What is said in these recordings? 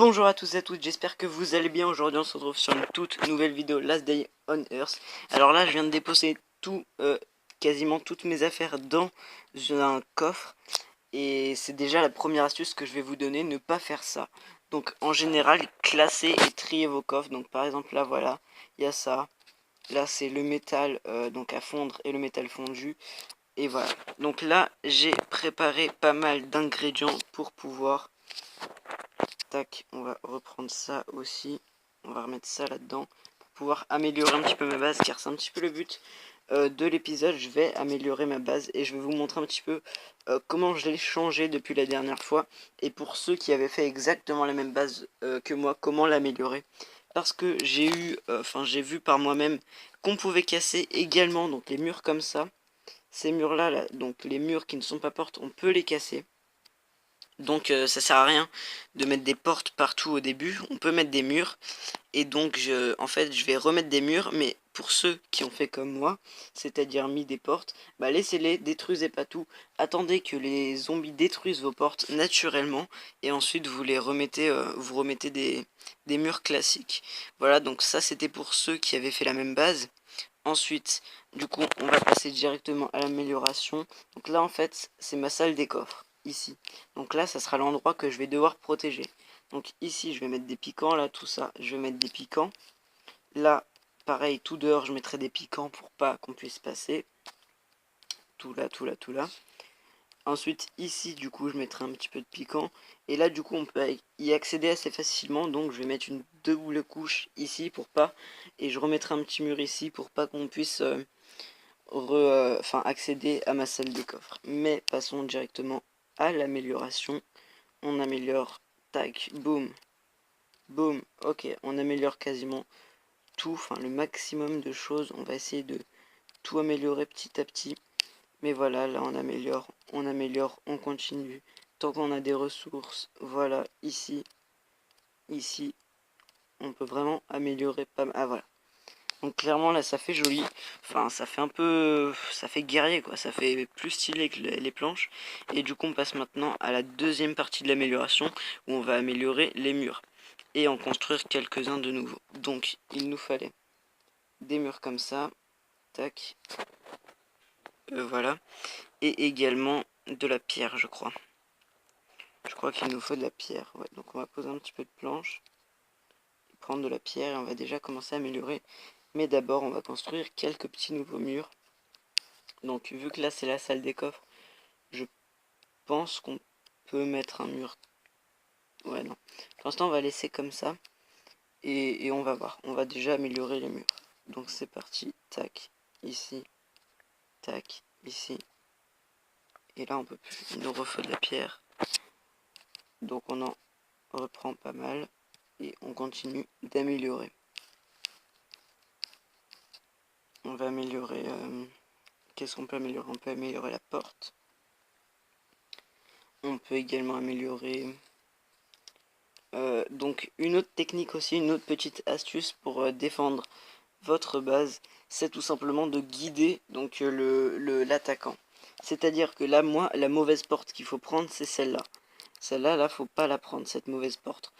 Bonjour à tous et à toutes, j'espère que vous allez bien. Aujourd'hui on se retrouve sur une toute nouvelle vidéo Last Day on Earth. Alors là je viens de déposer quasiment toutes mes affaires dans un coffre. Et c'est déjà la première astuce que je vais vous donner, ne pas faire ça. Donc en général, classez et triez vos coffres. Donc par exemple là voilà, il y a ça. Là c'est le métal donc à fondre et le métal fondu. Et voilà, donc là j'ai préparé pas mal d'ingrédients pour pouvoir... Tac, on va reprendre ça aussi. On va remettre ça là-dedans pour pouvoir améliorer un petit peu ma base, car c'est un petit peu le but de l'épisode. Je vais améliorer ma base et je vais vous montrer un petit peu comment je l'ai changé depuis la dernière fois. Et pour ceux qui avaient fait exactement la même base que moi, comment l'améliorer. Parce que j'ai vu par moi-même qu'on pouvait casser également donc les murs comme ça. Ces murs-là, là, donc les murs qui ne sont pas portes, on peut les casser. Donc ça sert à rien de mettre des portes partout au début, on peut mettre des murs. Et donc en fait je vais remettre des murs, mais pour ceux qui ont fait comme moi, c'est-à-dire mis des portes, bah laissez-les, détruisez pas tout, attendez que les zombies détruisent vos portes naturellement, et ensuite vous les remettez, vous remettez des murs classiques. Voilà, donc ça c'était pour ceux qui avaient fait la même base. Ensuite, du coup, on va passer directement à l'amélioration. Donc là, en fait, c'est ma salle des coffres, ici. Donc là, ça sera l'endroit que je vais devoir protéger. Donc ici, je vais mettre des piquants, là, tout ça, je vais mettre des piquants. Là, pareil, tout dehors, je mettrai des piquants pour pas qu'on puisse passer. Tout là, tout là, tout là. Ensuite, ici, du coup, je mettrai un petit peu de piquant. Et là, du coup, on peut y accéder assez facilement. Donc, je vais mettre une double couche ici pour pas. Et je remettrai un petit mur ici pour pas qu'on puisse accéder à ma salle des coffres. Mais passons directement à l'amélioration. On améliore, tac, boum, boum, ok, on améliore quasiment tout, enfin le maximum de choses. On va essayer de tout améliorer petit à petit. Mais voilà, là on améliore, on continue. Tant qu'on a des ressources, voilà, ici, on peut vraiment améliorer pas mal. Ah voilà. Donc clairement là ça fait joli, enfin ça fait un peu, ça fait guerrier quoi, ça fait plus stylé que les planches. Et du coup on passe maintenant à la deuxième partie de l'amélioration où on va améliorer les murs et en construire quelques-uns de nouveaux. Donc il nous fallait des murs comme ça, tac, voilà, et également de la pierre je crois. Je crois qu'il nous faut de la pierre, ouais. Donc on va poser un petit peu de planche, prendre de la pierre et on va déjà commencer à améliorer. Mais d'abord on va construire quelques petits nouveaux murs. Donc vu que là c'est la salle des coffres, je pense qu'on peut mettre un mur. Ouais non. Pour l'instant on va laisser comme ça. Et on va voir. On va déjà améliorer les murs. Donc c'est parti. Tac. Ici. Tac. Ici. Et là on peut plus. Il nous refaut de la pierre. Donc on en reprend pas mal. Et on continue d'améliorer. On va améliorer... Qu'est-ce qu'on peut améliorer? On peut améliorer la porte. On peut également améliorer... donc une autre technique aussi, une autre petite astuce pour défendre votre base, c'est tout simplement de guider donc l'attaquant. C'est-à-dire que là, moi, la mauvaise porte qu'il faut prendre, c'est celle-là. Celle-là, là, faut pas la prendre, cette mauvaise porte.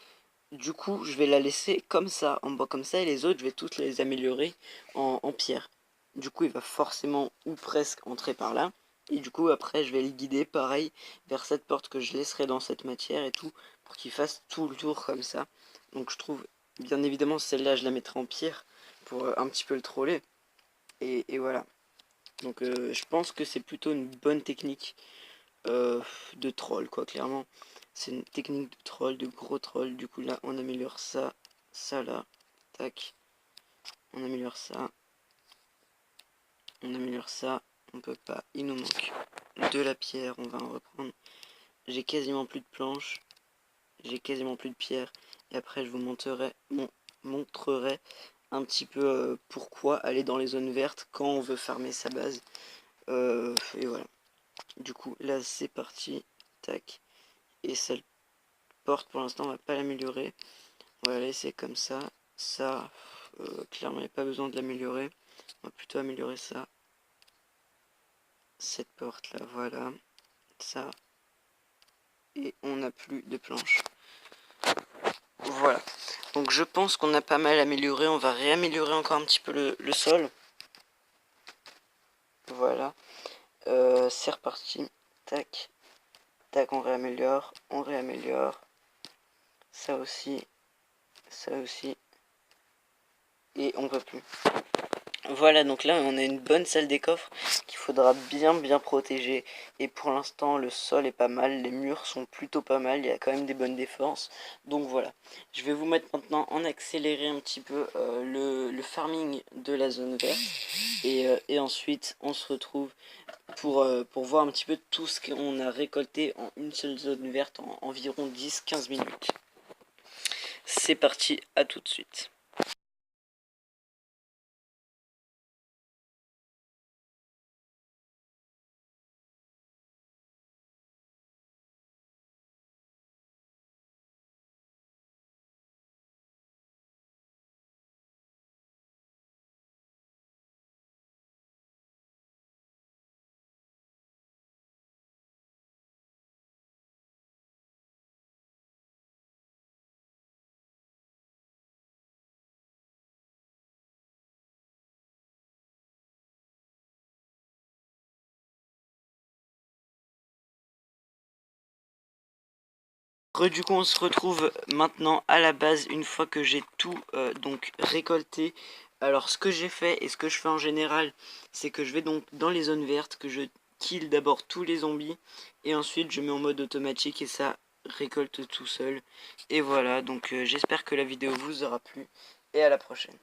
Du coup, je vais la laisser comme ça, en bas comme ça, et les autres, je vais toutes les améliorer en pierre. Du coup, il va forcément ou presque entrer par là. Et du coup, après, je vais le guider, pareil, vers cette porte que je laisserai dans cette matière et tout, pour qu'il fasse tout le tour comme ça. Donc je trouve, bien évidemment, celle-là, je la mettrai en pierre, pour un petit peu le troller. Et voilà. Donc je pense que c'est plutôt une bonne technique de troll, quoi, clairement. C'est une technique de troll, de gros troll. Du coup, là, on améliore ça, ça là, tac. On améliore ça. On améliore ça. On peut pas. Il nous manque de la pierre. On va en reprendre. J'ai quasiment plus de planches. J'ai quasiment plus de pierre. Et après, je vous montrerai un petit peu pourquoi aller dans les zones vertes quand on veut farmer sa base. Et voilà. Du coup, là, c'est parti. Tac. Et cette porte, pour l'instant, on va pas l'améliorer. On va la laisser comme ça. Ça, clairement, il n'y a pas besoin de l'améliorer. On va plutôt améliorer ça. Cette porte là, voilà. Ça. Et on n'a plus de planches. Donc je pense qu'on a pas mal amélioré. On va réaméliorer encore un petit peu le sol. Voilà. C'est reparti. Tac. Tac, on réaméliore. On réaméliore. Ça aussi. Ça aussi. Et on peut plus. Voilà, donc là on a une bonne salle des coffres qu'il faudra bien protéger. Et pour l'instant le sol est pas mal, les murs sont plutôt pas mal, il y a quand même des bonnes défenses. Donc voilà, je vais vous mettre maintenant en accéléré un petit peu le farming de la zone verte. Et ensuite on se retrouve pour voir un petit peu tout ce qu'on a récolté en une seule zone verte en environ 10-15 minutes. C'est parti, à tout de suite. Du coup on se retrouve maintenant à la base une fois que j'ai tout donc récolté. Alors ce que j'ai fait et ce que je fais en général, c'est que je vais donc dans les zones vertes, que je kill d'abord tous les zombies et ensuite je mets en mode automatique et ça récolte tout seul. Et voilà, donc j'espère que la vidéo vous aura plu et à la prochaine.